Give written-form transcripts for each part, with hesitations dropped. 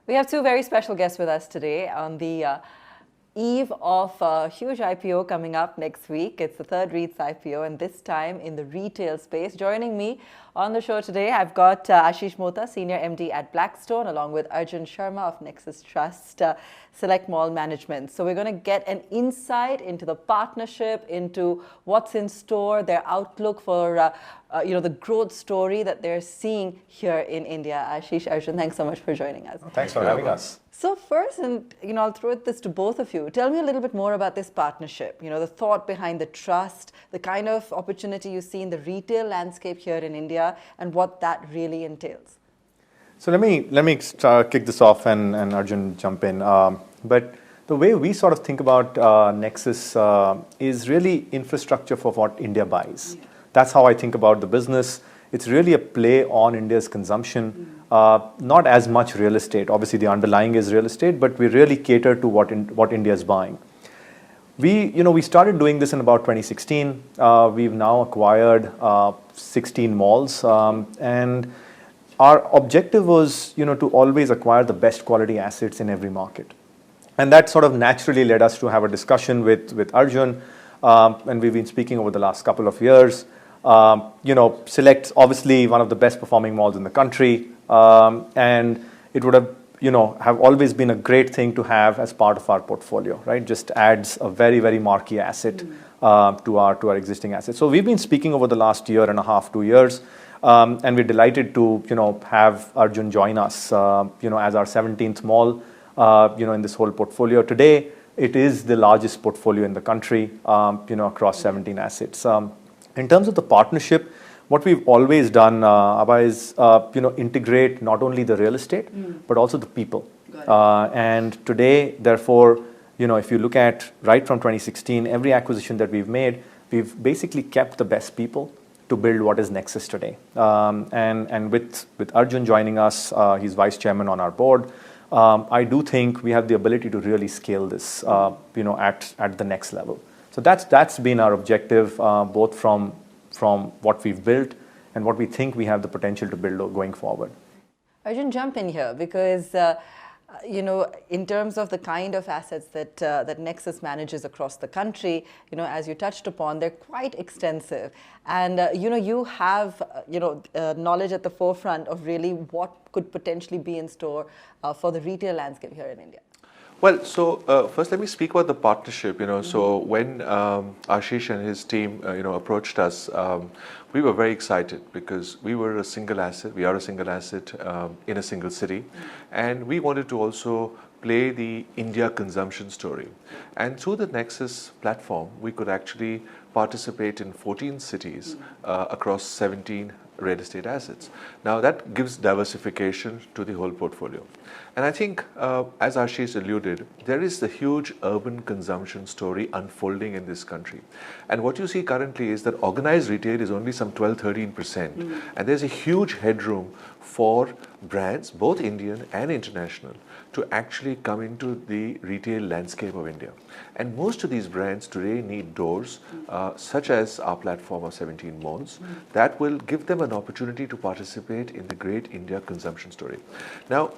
We have two very special guests with us today on the eve of a huge IPO coming up next week. It's the third REITs IPO, and this time in the retail space. Joining me on the show today, I've got Asheesh Mohta, Senior MD at Blackstone, along with Arjun Sharma of Nexus Trust, Select Mall Management. So we're going to get an insight into the partnership, into what's in store, their outlook for the growth story that they're seeing here in India. Asheesh, Arjun, thanks so much for joining us. Thanks for having us. So first, and I'll throw this to both of you. Tell me a little bit more about this partnership. The thought behind the trust, the kind of opportunity you see in the retail landscape here in India, and what that really entails. So let me kick this off, and Arjun jump in. But the way we sort of think about Nexus is really infrastructure for what India buys. Yeah. That's how I think about the business. It's really a play on India's consumption, not as much real estate. Obviously, the underlying is real estate, but we really cater to what India is buying. We started doing this in about 2016. We've now acquired 16 malls, and our objective was, to always acquire the best quality assets in every market. And that sort of naturally led us to have a discussion with Arjun, and we've been speaking over the last couple of years. Select, obviously, one of the best performing malls in the country, and it would have always been a great thing to have as part of our portfolio, right? Just adds a very, very marquee asset to our existing assets. So we've been speaking over the last year and a half, 2 years, and we're delighted to have Arjun join us, as our 17th mall, in this whole portfolio. Today, it is the largest portfolio in the country, across 17 assets. In terms of the partnership, what we've always done, Aabha, is integrate not only the real estate, but also the people. And today, therefore, if you look at right from 2016, every acquisition that we've made, we've basically kept the best people to build what is Nexus today. And with Arjun joining us, he's vice chairman on our board. I do think we have the ability to really scale this, at the next level. So that's been our objective, both from what we've built and what we think we have the potential to build going forward. Arjun, jump in here because, in terms of the kind of assets that Nexus manages across the country, as you touched upon, they're quite extensive. And, you have, knowledge at the forefront of really what could potentially be in store for the retail landscape here in India. Well, so first let me speak about the partnership. So when Asheesh and his team, approached us, we were very excited because we were a single asset. We are a single asset in a single city, and we wanted to also play the India consumption story. And through the Nexus platform, we could actually participate in 14 cities across 17 real estate assets. Now that gives diversification to the whole portfolio. And I think, as Asheesh alluded, there is the huge urban consumption story unfolding in this country. And what you see currently is that organized retail is only some 12-13%. And there's a huge headroom for brands, both Indian and international, to actually come into the retail landscape of India. And most of these brands today need doors, such as our platform of 17 malls, that will give them an opportunity to participate in the great India consumption story. Now,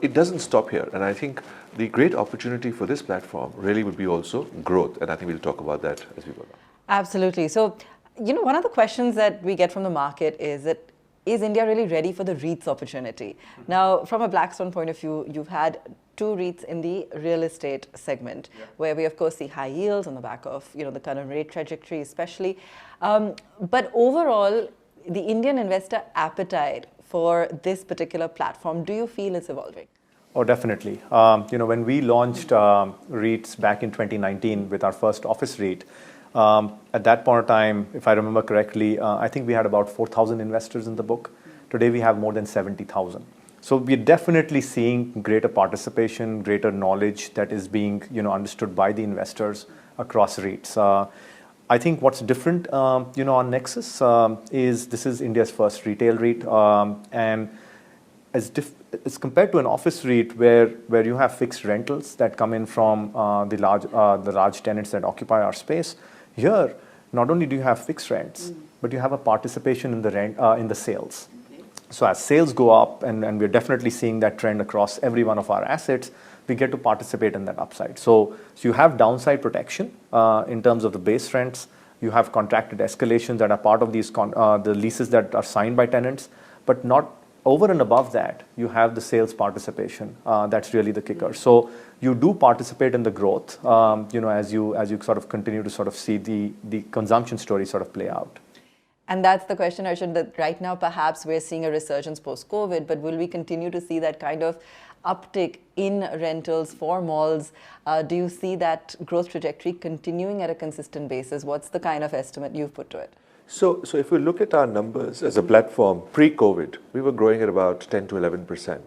it doesn't stop here. And I think the great opportunity for this platform really would be also growth. And I think we'll talk about that as we go on. Absolutely. So, one of the questions that we get from the market is that, is India really ready for the REITs opportunity? Now, from a Blackstone point of view, you've had 2 REITs in the real estate segment, where we, of course, see high yields on the back of, the current rate trajectory, especially. But overall, the Indian investor appetite for this particular platform, do you feel it's evolving? Oh, definitely. When we launched REITs back in 2019 with our first office REIT, at that point of time, if I remember correctly, I think we had about 4,000 investors in the book. Today, we have more than 70,000. So we're definitely seeing greater participation, greater knowledge that is being, understood by the investors across REITs. I think what's different, on Nexus is this is India's first retail REIT, and as compared to an office REIT where you have fixed rentals that come in from the large tenants that occupy our space. Here, not only do you have fixed rents, but you have a participation in the rent in the sales. So as sales go up, and we're definitely seeing that trend across every one of our assets, we get to participate in that upside. So you have downside protection in terms of the base rents. You have contracted escalations that are part of these the leases that are signed by tenants, but not over and above that, you have the sales participation. That's really the kicker. So you do participate in the growth, as you sort of continue to sort of see the consumption story sort of play out. And that's the question, Arjun, that right now perhaps we're seeing a resurgence post-COVID, but will we continue to see that kind of uptick in rentals for malls? Do you see that growth trajectory continuing at a consistent basis? What's the kind of estimate you've put to it? So if we look at our numbers as a platform pre-COVID, we were growing at about 10 to 11%.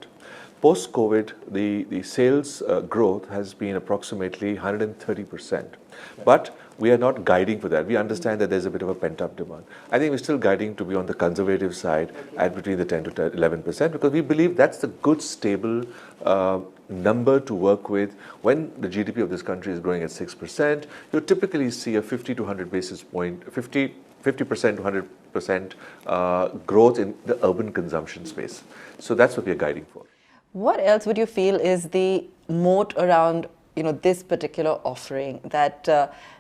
Post-COVID, the sales growth has been approximately 130%. But we are not guiding for that. We understand that there's a bit of a pent-up demand. I think we're still guiding to be on the conservative side at between the 10 to 11% because we believe that's the good, stable number to work with. When the GDP of this country is growing at 6%, you typically see a 50 to 100 basis point, 50% to 100% growth in the urban consumption space. So that's what we're guiding for. What else would you feel is the moat around this particular offering that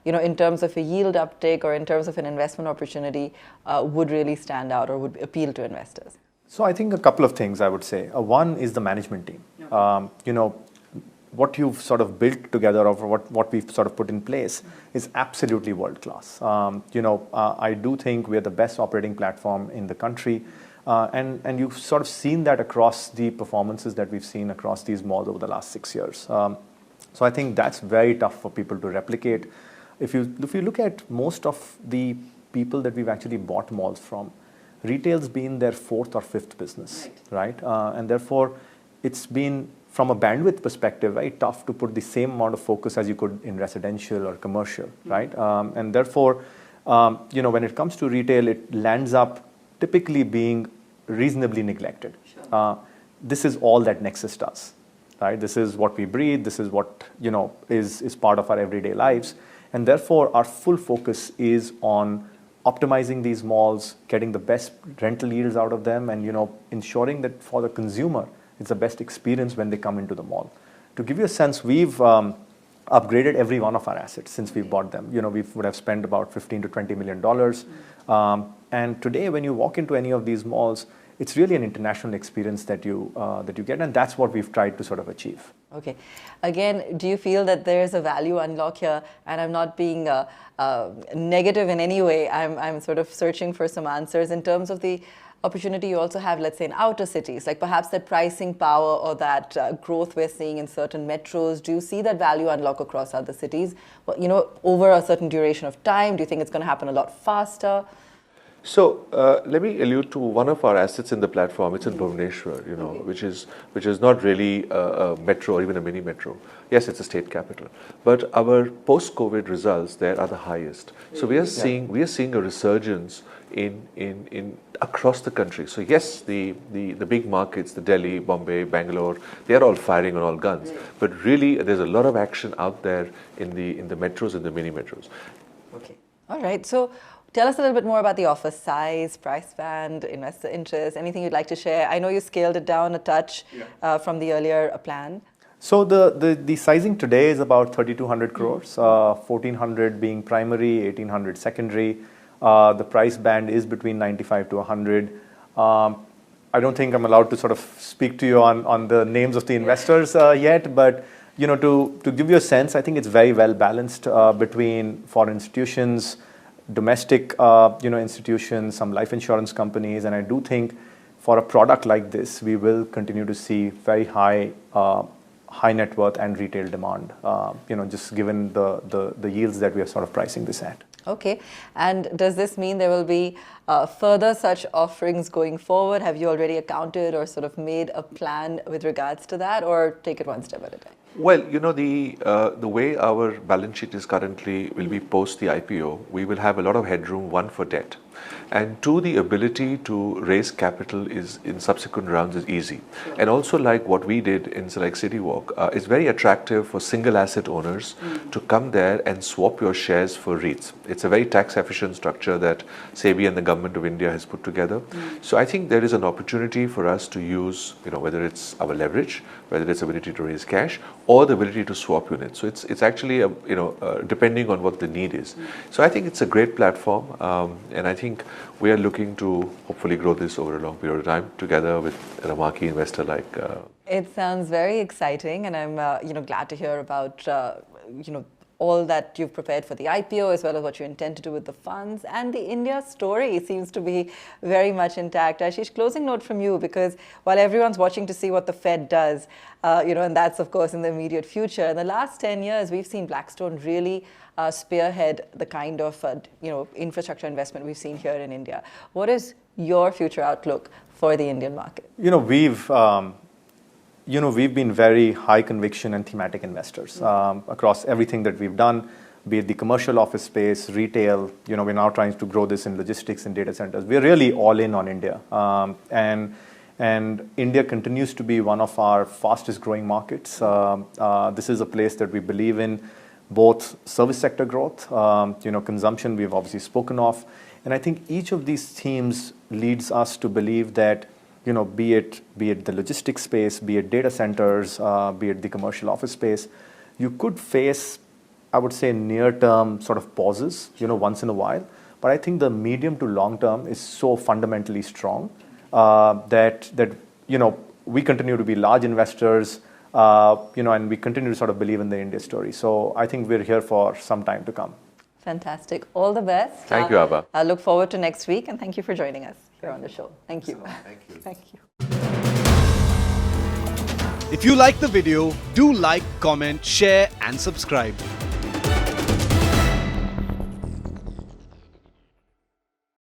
in terms of a yield uptake or in terms of an investment opportunity would really stand out or would appeal to investors? So I think a couple of things I would say. One is the management team. What you've sort of built together or what we've sort of put in place is absolutely world class. I do think we're the best operating platform in the country. And you've sort of seen that across the performances that we've seen across these malls over the last 6 years. So I think that's very tough for people to replicate. If you look at most of the people that we've actually bought malls from, retail's been their fourth or fifth business, right? And therefore, it's been, from a bandwidth perspective, very tough to put the same amount of focus as you could in residential or commercial, right? And therefore, when it comes to retail, it lands up typically being reasonably neglected. Sure. This is all that Nexus does, right? This is what we breathe. This is what is part of our everyday lives, and therefore our full focus is on optimizing these malls, getting the best rental yields out of them, and ensuring that for the consumer, it's the best experience when they come into the mall. To give you a sense, we've upgraded every one of our assets since we bought them. We would have spent about $15 to $20 million. And today, when you walk into any of these malls, it's really an international experience that you get, and that's what we've tried to sort of achieve. Okay. Again, do you feel that there is a value unlock here? And I'm not being negative in any way. I'm sort of searching for some answers in terms of the opportunity you also have, let's say, in outer cities, like perhaps that pricing power or that growth we're seeing in certain metros. Do you see that value unlock across other cities, over a certain duration of time? Do you think it's going to happen a lot faster? So let me allude to one of our assets in the platform. It's in Bhubaneswar, which is not really a metro or even a mini metro. Yes, it's a state capital, but our post-COVID results there are the highest. So we are seeing a resurgence in across the country. So yes, the big markets, the Delhi, Bombay, Bangalore, they are all firing on all guns. But really, there's a lot of action out there in the metros and the mini metros. Okay, all right. So tell us a little bit more about the office size, price band, investor interest, anything you'd like to share. I know you scaled it down a touch from the earlier plan. So the sizing today is about 3,200 crores, 1,400 being primary, 1,800 secondary. The price band is between 95 to 100. I don't think I'm allowed to sort of speak to you on the names of the investors yet, but to give you a sense, I think it's very well balanced between foreign institutions, domestic institutions, some life insurance companies, and I do think for a product like this, we will continue to see very high net worth and retail demand, just given the yields that we are sort of pricing this at. Okay, and does this mean there will be further such offerings going forward? Have you already accounted or sort of made a plan with regards to that, or take it one step at a time? Well, the way our balance sheet is currently will be post the IPO, we will have a lot of headroom, one for debt. And two, the ability to raise capital is in subsequent rounds is easy. And also, like what we did in Select City Walk, it's very attractive for single asset owners to come there and swap your shares for REITs. It's a very tax efficient structure that SEBI and the government of India has put together. So I think there is an opportunity for us to use, whether it's our leverage, whether it's ability to raise cash, or the ability to swap units. So it's actually depending on what the need is. So I think it's a great platform, and I think we are looking to hopefully grow this over a long period of time together with a marquee investor like. It sounds very exciting, and I'm glad to hear about all that you've prepared for the IPO, as well as what you intend to do with the funds. And the India story seems to be very much intact. Asheesh, closing note from you, because while everyone's watching to see what the Fed does, and that's, of course, in the immediate future, in the last 10 years, we've seen Blackstone really spearhead the kind of infrastructure investment we've seen here in India. What is your future outlook for the Indian market? We've been very high conviction and thematic investors across everything that we've done, be it the commercial office space, retail. We're now trying to grow this in logistics and data centers. We're really all in on India, and India continues to be one of our fastest growing markets. This is a place that we believe in, both service sector growth, consumption we've obviously spoken of, and I think each of these themes leads us to believe that be it the logistics space, be it data centers, be it the commercial office space, you could face, I would say, near-term sort of pauses, once in a while. But I think the medium to long term is so fundamentally strong that we continue to be large investors, and we continue to sort of believe in the India story. So I think we're here for some time to come. Fantastic. All the best. Thank you, Aabha. I look forward to next week, and thank you for joining us here on the show. Thank you. Thank you. Thank you. If you like the video, do like, comment, share and subscribe.